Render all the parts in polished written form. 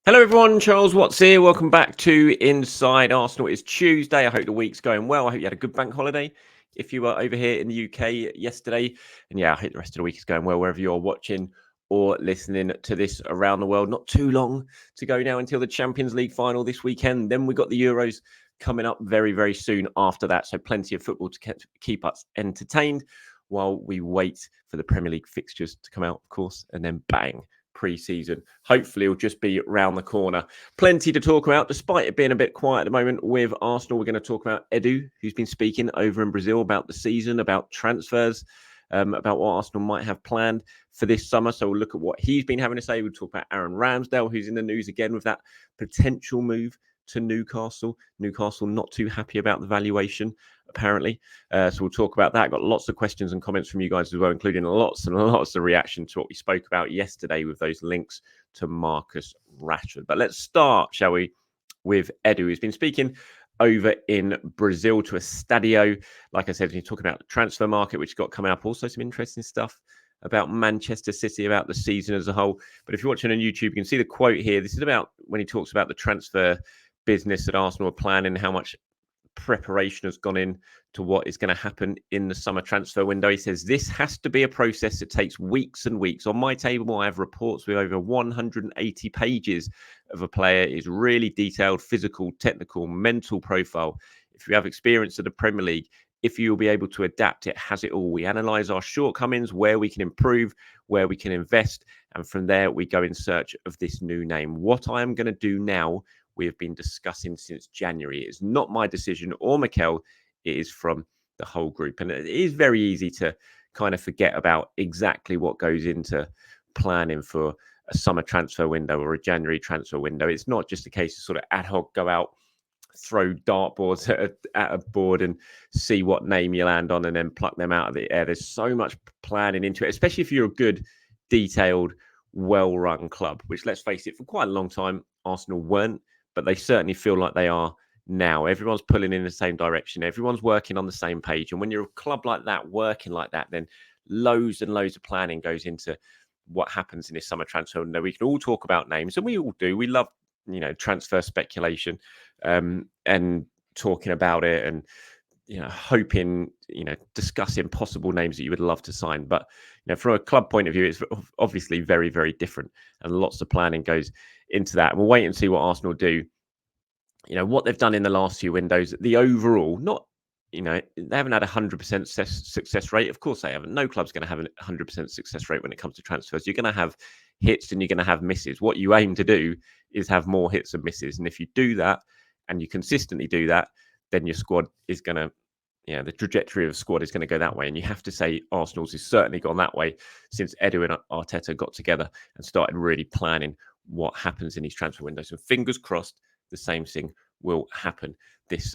Hello everyone, Charles Watts here. Welcome back to Inside Arsenal. It's Tuesday. I hope the week's going well. I hope you had a good bank holiday if you were over here in the UK yesterday. And yeah, I hope the rest of the week is going well wherever you're watching or listening to this around the world. Not too long to go now until the Champions League final this weekend. Then we've got the Euros coming up very, very soon after that. So plenty of football to keep us entertained while we wait for the Premier League fixtures to come out, of course, and then bang, pre-season. Hopefully it'll just be round the corner. Plenty to talk about, despite it being a bit quiet at the moment with Arsenal. We're going to talk about Edu, who's been speaking over in Brazil about the season, about transfers, about what Arsenal might have planned for this summer. So we'll look at what he's been having to say. We'll talk about Aaron Ramsdale, who's in the news again with that potential move to Newcastle. Newcastle not too happy about the valuation, apparently. So we'll talk about that. Got lots of questions and comments from you guys as well, including lots and lots of reaction to what we spoke about yesterday with those links to Marcus Rashford. But let's start, shall we, with Edu, who's been speaking over in Brazil to a stadio. Like I said, he's talking about the transfer market, which got coming up. Also some interesting stuff about Manchester City, about the season as a whole. But if you're watching on YouTube, you can see the quote here. This is about when he talks about the transfer business that Arsenal are planning, how much preparation has gone in to what is going to happen in the summer transfer window. He says, this has to be a process that takes weeks and weeks. On my table, I have reports with over 180 pages of a player. Is really detailed, physical, technical, mental profile. If you have experience of the Premier League, if you'll be able to adapt, it has it all. We analyze our shortcomings, where we can improve, where we can invest. And from there, we go in search of this new name. What I am going to do now, we have been discussing since January. It's not my decision or Mikel. It is from the whole group. And it is very easy to kind of forget about exactly what goes into planning for a summer transfer window or a January transfer window. It's not just a case of sort of ad hoc go out, throw dartboards at a board and see what name you land on and then pluck them out of the air. There's so much planning into it, especially if you're a good, detailed, well-run club, which, let's face it, for quite a long time, Arsenal weren't. But they certainly feel like they are now. Everyone's pulling in the same direction. Everyone's working on the same page. And when you're a club like that, working like that, then loads and loads of planning goes into what happens in this summer transfer window. We can all talk about names, and we all do. We love, transfer speculation and talking about it and, hoping, discussing possible names that you would love to sign. But, from a club point of view, it's obviously very, very different. And lots of planning goes into that. And we'll wait and see what Arsenal do. What they've done in the last few windows, the overall, not, they haven't had a 100% success rate. Of course they haven't. No club's going to have a 100% success rate when it comes to transfers. You're going to have hits and you're going to have misses. What you aim to do is have more hits and misses. And if you do that and you consistently do that, then your squad is going to, the trajectory of the squad is going to go that way. And you have to say Arsenal's has certainly gone that way since Edu and Arteta got together and started really planning what happens in these transfer windows. And fingers crossed, the same thing will happen this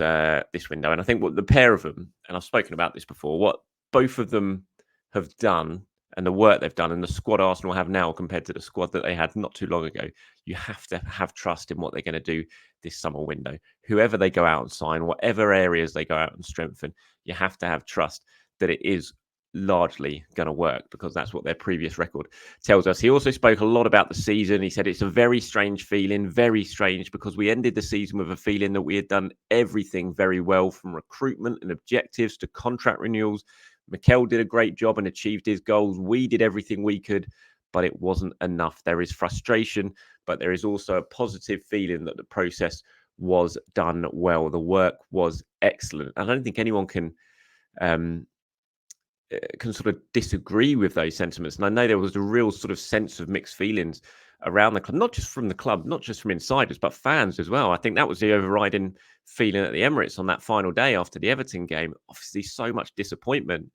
window. And I think what the pair of them, and I've spoken about this before, what both of them have done and the work they've done and the squad Arsenal have now compared to the squad that they had not too long ago, you have to have trust in what they're going to do this summer window. Whoever they go out and sign, whatever areas they go out and strengthen, you have to have trust that it is largely going to work, because that's what their previous record tells us. He also spoke a lot about the season. He said it's a very strange feeling, very strange, because we ended the season with a feeling that we had done everything very well, from recruitment and objectives to contract renewals. Mikel did a great job and achieved his goals. We did everything we could, but it wasn't enough. There is frustration, but there is also a positive feeling that the process was done well. The work was excellent. I don't think anyone can sort of disagree with those sentiments. And I know there was a real sort of sense of mixed feelings around the club, not just from the club, not just from insiders, but fans as well. I think that was the overriding feeling at the Emirates on that final day after the Everton game. Obviously, so much disappointment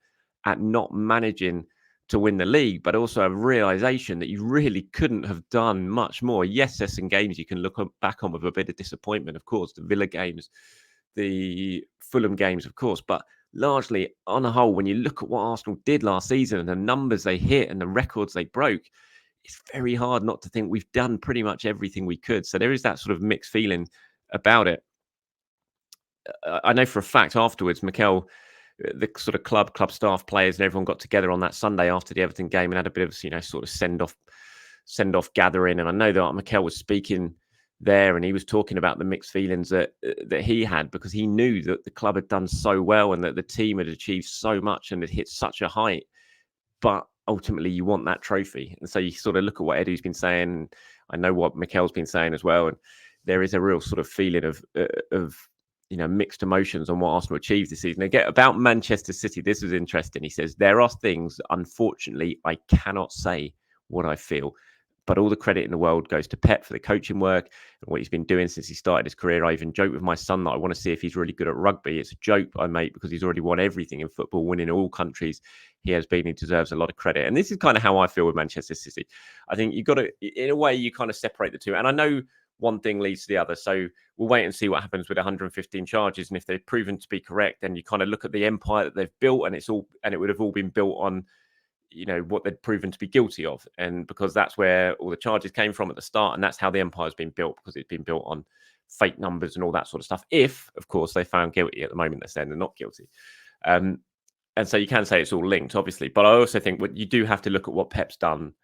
at not managing to win the league, but also a realization that you really couldn't have done much more. Yes, there's some games you can look back on with a bit of disappointment, of course, the Villa games, the Fulham games, of course, but largely on a whole, when you look at what Arsenal did last season and the numbers they hit and the records they broke, it's very hard not to think we've done pretty much everything we could. So there is that sort of mixed feeling about it. I know for a fact afterwards, Mikel, the sort of club staff, players, and everyone got together on that Sunday after the Everton game and had a bit of, sort of send off gathering. And I know that Mikel was speaking there, and he was talking about the mixed feelings that he had, because he knew that the club had done so well and that the team had achieved so much and had hit such a height. But ultimately, you want that trophy. And so you sort of look at what Edu's been saying. I know what Mikel's been saying as well. And there is a real sort of feeling of mixed emotions on what Arsenal achieved this season. Again, about Manchester City, this was interesting. He says, there are things, unfortunately, I cannot say what I feel. But all the credit in the world goes to Pep for the coaching work and what he's been doing since he started his career. I even joke with my son that I want to see if he's really good at rugby. It's a joke I make, because he's already won everything in football, winning all countries he has been. He deserves a lot of credit. And this is kind of how I feel with Manchester City. I think you've got to, in a way, you kind of separate the two. And I know one thing leads to the other. So we'll wait and see what happens with 115 charges. And if they're proven to be correct, then you kind of look at the empire that they've built, and it would have all been built on what they'd proven to be guilty of, and because that's where all the charges came from at the start, and that's how the empire's been built, because it's been built on fake numbers and all that sort of stuff. If, of course, they found guilty. At the moment, they're saying they're not guilty, and so you can say it's all linked, obviously. But I also think you do have to look at what Pep's done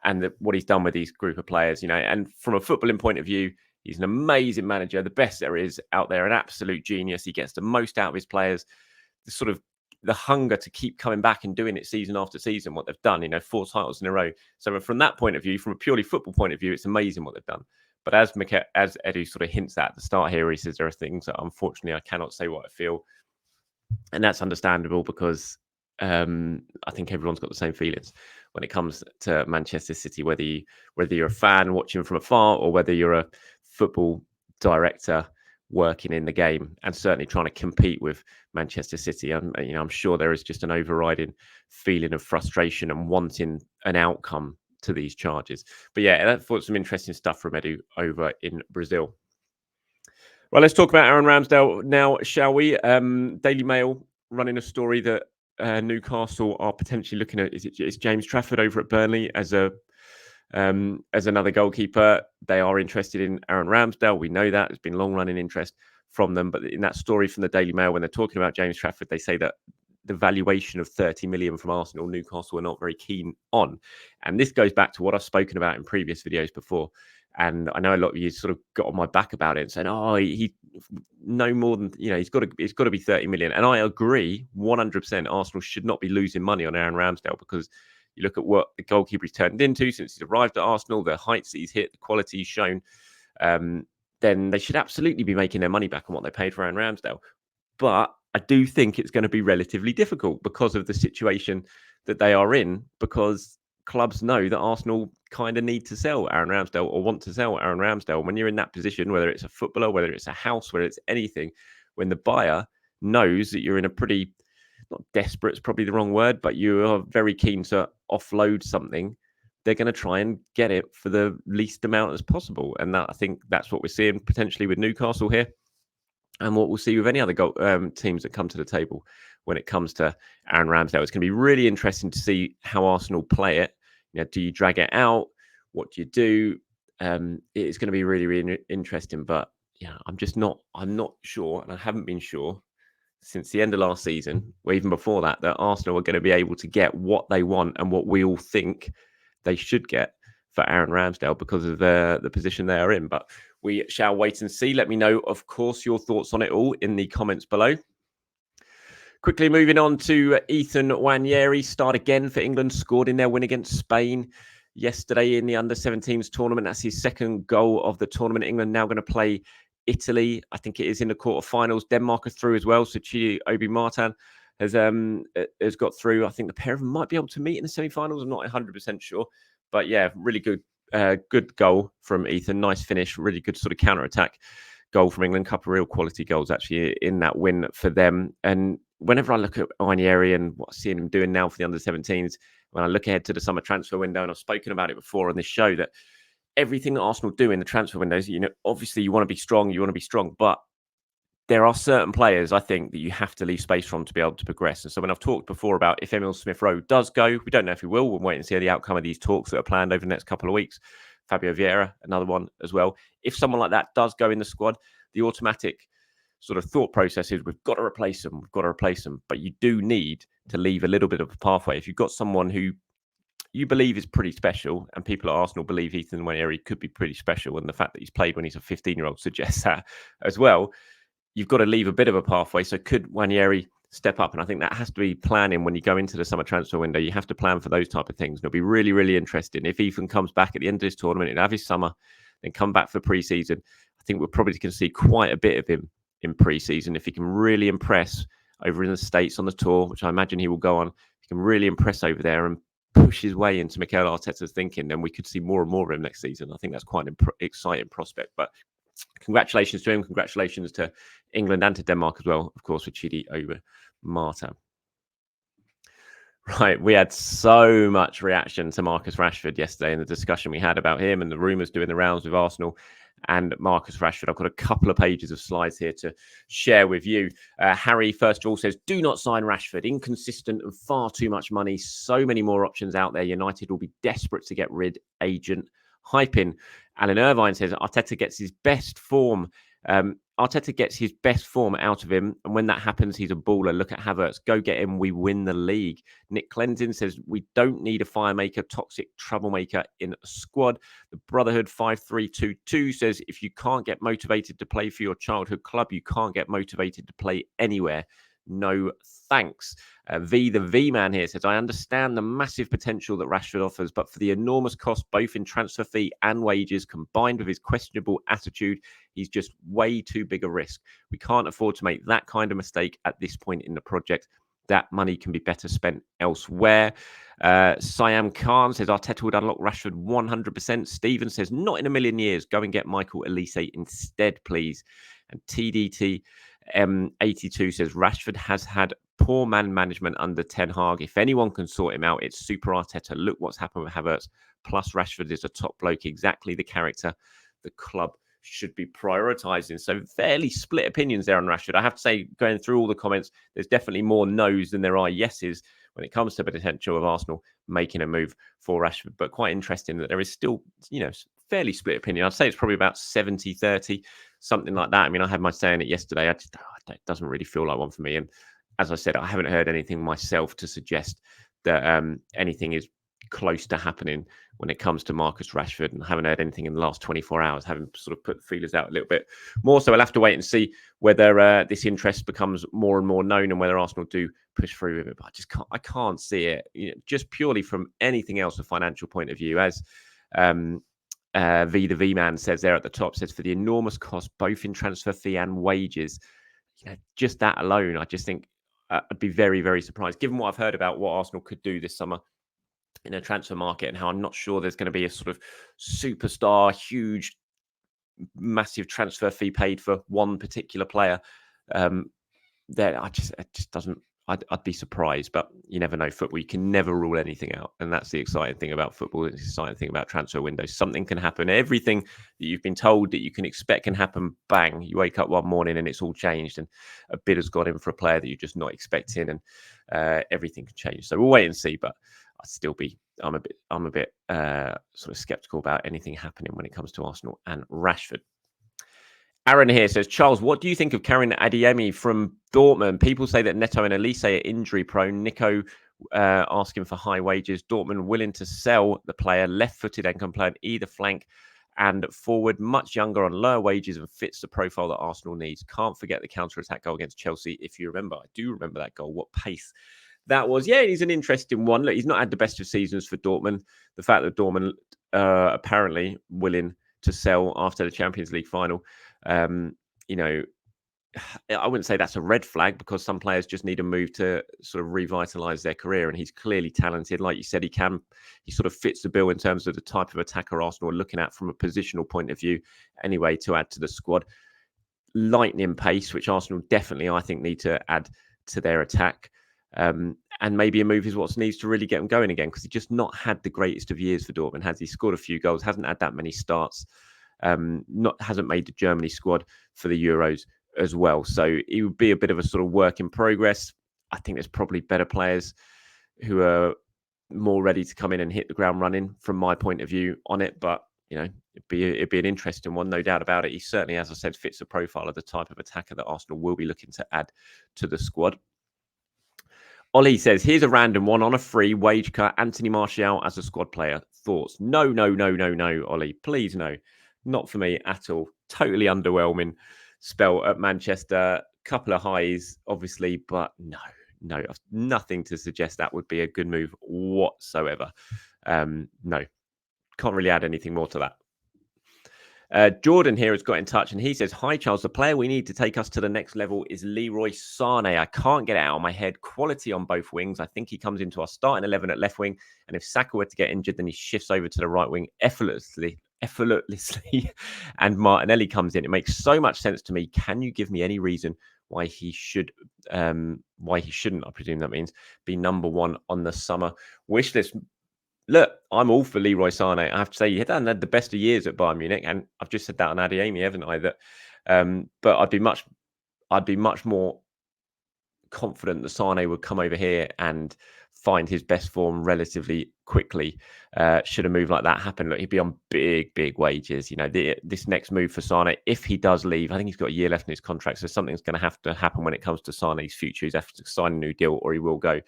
and what he's done with these group of players. And from a footballing point of view, he's an amazing manager, the best there is out there, an absolute genius. He gets the most out of his players. The hunger to keep coming back and doing it season after season, what they've done, 4 titles in a row. So from that point of view, from a purely football point of view, it's amazing what they've done. But as Edu sort of hints at the start here, he says there are things that unfortunately I cannot say what I feel. And that's understandable, because I think everyone's got the same feelings when it comes to Manchester City, whether you're a fan watching from afar or whether you're a football director working in the game and certainly trying to compete with Manchester City. I'm sure there is just an overriding feeling of frustration and wanting an outcome to these charges. But yeah, I thought some interesting stuff from Edu over in Brazil. Well, let's talk about Aaron Ramsdale now, shall we? Daily Mail running a story that Newcastle are potentially looking at is James Trafford over at Burnley as another goalkeeper. They are interested in Aaron Ramsdale. We know that. There's been long-running interest from them. But in that story from the Daily Mail, when they're talking about James Trafford, they say that the valuation of 30 million from Arsenal, Newcastle are not very keen on. And this goes back to what I've spoken about in previous videos before. And I know a lot of you sort of got on my back about it and saying, "Oh, he no more than it's got to be 30 million." And I agree 100%. Arsenal should not be losing money on Aaron Ramsdale, because you look at what the goalkeeper he's turned into since he's arrived at Arsenal, the heights that he's hit, the quality he's shown. Then they should absolutely be making their money back on what they paid for Aaron Ramsdale. But I do think it's going to be relatively difficult because of the situation that they are in, because clubs know that Arsenal kind of need to sell Aaron Ramsdale or want to sell Aaron Ramsdale. When you're in that position, whether it's a footballer, whether it's a house, whether it's anything, when the buyer knows that you're in a pretty, not desperate, it's probably the wrong word, but you are very keen to offload something, they're going to try and get it for the least amount as possible. And I think that's what we're seeing potentially with Newcastle here, and what we'll see with any other teams that come to the table when it comes to Aaron Ramsdale. It's going to be really interesting to see how Arsenal play it. Do you drag it out? What do you do? It's going to be really, really interesting. But yeah, I'm not sure, and I haven't been sure since the end of last season, or even before that Arsenal are going to be able to get what they want and what we all think they should get for Aaron Ramsdale, because of the position they are in. But we shall wait and see. Let me know, of course, your thoughts on it all in the comments below. Quickly moving on to Ethan Nwaneri, start again for England, scored in their win against Spain yesterday in the under-17s tournament. That's his second goal of the tournament. England now going to play Italy. I think it is in the quarterfinals. Denmark are through as well. So Chi Obi Martin has got through. I think the pair of them might be able to meet in the semi-finals. I'm not 100% sure. But yeah, really good goal from Ethan. Nice finish. Really good sort of counter-attack goal from England. Couple of real quality goals actually in that win for them. And whenever I look at Nwaneri and what I'm seeing him doing now for the under-17s, when I look ahead to the summer transfer window, and I've spoken about it before on this show, that everything that Arsenal do in the transfer windows, obviously you want to be strong, but there are certain players, I think, that you have to leave space from to be able to progress. And so when I've talked before about if Emil Smith-Rowe does go, we don't know if he will. We'll wait and see the outcome of these talks that are planned over the next couple of weeks. Fabio Vieira, another one as well. If someone like that does go in the squad, the automatic sort of thought process is we've got to replace them. But you do need to leave a little bit of a pathway. If you've got someone who you believe is pretty special, and people at Arsenal believe Ethan Nwaneri could be pretty special, and the fact that he's played when he's a 15-year-old suggests that as well. You've got to leave a bit of a pathway. So could Nwaneri step up? And I think that has to be planning when you go into the summer transfer window. You have to plan for those type of things. And it'll be really, really interesting. If Ethan comes back at the end of this tournament, he'll have his summer, then come back for pre-season. I think we're probably going to see quite a bit of him in pre-season. If he can really impress over in the States on the tour, which I imagine he will go on, he can really impress over there and push his way into Mikel Arteta's thinking, then we could see more and more of him next season. I think that's quite an exciting prospect. But congratulations to him. Congratulations to England and to Denmark as well, of course, with Chidi over Marta. Right, we had so much reaction to Marcus Rashford yesterday in the discussion we had about him and the rumours doing the rounds with Arsenal and Marcus Rashford. I've got a couple of pages of slides here to share with you. Harry, first of all, says, do not sign Rashford. Inconsistent and far too much money. So many more options out there. United will be desperate to get rid. Agent hyping. Alan Irvine says, Arteta gets his best form. Arteta gets his best form out of him, and when that happens, he's a baller. Look at Havertz. Go get him. We win the league. Nick Cleansing says, we don't need a firemaker, toxic troublemaker in a squad. The Brotherhood 5322 says, if you can't get motivated to play for your childhood club, you can't get motivated to play anywhere. No thanks. The V-Man here says, I understand the massive potential that Rashford offers, but for the enormous cost, both in transfer fee and wages, combined with his questionable attitude, he's just way too big a risk. We can't afford to make that kind of mistake at this point in the project. That money can be better spent elsewhere. Siam Khan says, Arteta would unlock Rashford 100%. Stephen says, not in a million years. Go and get Michael Elise instead, please. And TDT 82 says, Rashford has had poor man management under Ten Hag. If anyone can sort him out, it's Super Arteta. Look what's happened with Havertz. Plus, Rashford is a top bloke, exactly the character the club should be prioritising. So fairly split opinions there on Rashford. I have to say, going through all the comments, there's definitely more no's than there are yeses when it comes to the potential of Arsenal making a move for Rashford. But quite interesting that there is still, fairly split opinion. I'd say it's probably about 70-30, something like that. I mean, I had my say in it yesterday. It doesn't really feel like one for me. And as I said, I haven't heard anything myself to suggest that anything is close to happening when it comes to Marcus Rashford, and I haven't heard anything in the last 24 hours, having sort of put the feelers out a little bit more. So we'll have to wait and see whether this interest becomes more and more known and whether Arsenal do push through with it. But I can't see it, just purely from anything else, a financial point of view. As the V-Man says there at the top, says, for the enormous cost, both in transfer fee and wages, just that alone, I just think I'd be very, very surprised, given what I've heard about what Arsenal could do this summer in a transfer market and how I'm not sure there's going to be a sort of superstar, huge, massive transfer fee paid for one particular player. There, it just doesn't. I'd be surprised, but you never know. Football, you can never rule anything out, and that's the exciting thing about football. It's the exciting thing about transfer windows. Something can happen. Everything that you've been told that you can expect can happen. Bang! You wake up one morning and it's all changed, and a bid has got in for a player that you're just not expecting, and everything can change. So we'll wait and see. But I'm a bit sort of skeptical about anything happening when it comes to Arsenal and Rashford. Aaron here says, Charles, what do you think of Karim Adeyemi from Dortmund? People say that Neto and Elise are injury prone. Nico asking for high wages. Dortmund willing to sell the player, left-footed and can play on either flank and forward, much younger on lower wages and fits the profile that Arsenal needs. Can't forget the counter-attack goal against Chelsea, if you remember. I do remember that goal. What pace that was. Yeah, he's an interesting one. Look, he's not had the best of seasons for Dortmund. The fact that Dortmund apparently willing to sell after the Champions League final, I wouldn't say that's a red flag, because some players just need a move to sort of revitalise their career, and he's clearly talented. Like you said, he sort of fits the bill in terms of the type of attacker Arsenal are looking at from a positional point of view anyway, to add to the squad. Lightning pace, which Arsenal definitely, I think, need to add to their attack. And maybe a move is what needs to really get him going again, because he's just not had the greatest of years for Dortmund. Has he scored a few goals? Hasn't had that many starts. Hasn't made the Germany squad for the Euros as well. So it would be a bit of a sort of work in progress. I think there's probably better players who are more ready to come in and hit the ground running from my point of view on it. But, it'd be an interesting one, no doubt about it. He certainly, as I said, fits the profile of the type of attacker that Arsenal will be looking to add to the squad. Ollie says, here's a random one on a free wage cut. Anthony Martial as a squad player. Thoughts? No, Ollie. Please, no. Not for me at all. Totally underwhelming spell at Manchester. Couple of highs, obviously, but no, nothing to suggest that would be a good move whatsoever. No, can't really add anything more to that. Jordan here has got in touch and he says, hi, Charles. The player we need to take us to the next level is Leroy Sané. I can't get it out of my head. Quality on both wings. I think he comes into our starting 11 at left wing. And if Saka were to get injured, then he shifts over to the right wing effortlessly. And Martinelli comes in. It makes so much sense to me. Can you give me any reason why he shouldn't, I presume that means, be number one on the summer wish list? Look, I'm all for Leroy Sané. I have to say, he hadn't had the best of years at Bayern Munich, and I've just said that on Adeyemi, haven't I? That, but I'd be much more confident that Sané would come over here and find his best form relatively quickly. Should a move like that happen, look, he'd be on big wages. You know, this next move for Sané, if he does leave, I think he's got a year left in his contract, so something's going to have to happen when it comes to Sané's future. He's have to sign a new deal, or he will go.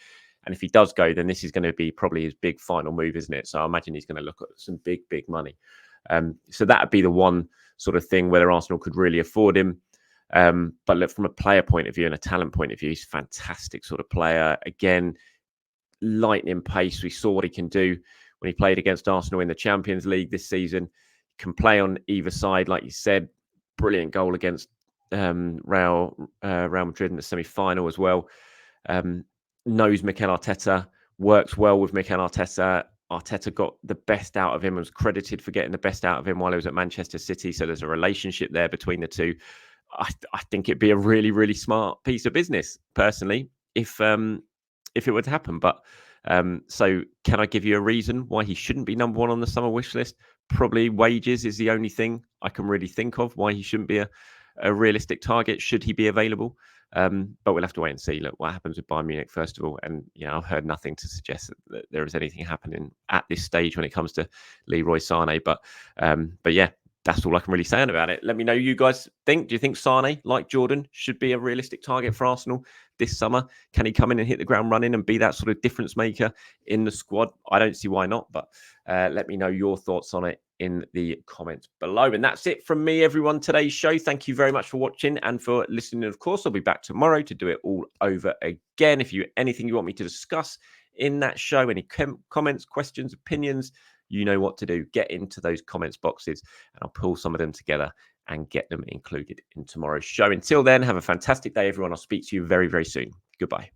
And if he does go, then this is going to be probably his big final move, isn't it? So I imagine he's going to look at some big money. So that would be the one sort of thing whether Arsenal could really afford him. But look, from a player point of view and a talent point of view, he's a fantastic sort of player. Again, lightning pace. We saw what he can do when he played against Arsenal in the Champions League this season. He can play on either side, like you said. Brilliant goal against Real Madrid in the semi-final as well. Knows Mikel Arteta, works well with Mikel Arteta. Arteta got the best out of him, was credited for getting the best out of him while he was at Manchester City. So there's a relationship there between the two. I think it'd be a really smart piece of business, personally, if it would happen. But so can I give you a reason why he shouldn't be number one on the summer wish list? Probably wages is the only thing I can really think of why he shouldn't be a realistic target should he be available. But we'll have to wait and see. Look, what happens with Bayern Munich first of all, and I've heard nothing to suggest that there is anything happening at this stage when it comes to Leroy Sané. But yeah, that's all I can really say about it. Let me know what you guys think. Do you think Sané, like Jordan, should be a realistic target for Arsenal this summer? Can he come in and hit the ground running and be that sort of difference maker in the squad? I don't see why not, but let me know your thoughts on it in the comments below. And that's it from me, everyone, today's show. Thank you very much for watching and for listening. Of course, I'll be back tomorrow to do it all over again. If anything you want me to discuss in that show, any comments, questions, opinions, you know what to do. Get into those comments boxes and I'll pull some of them together and get them included in tomorrow's show. Until then, have a fantastic day, everyone. I'll speak to you very soon. Goodbye.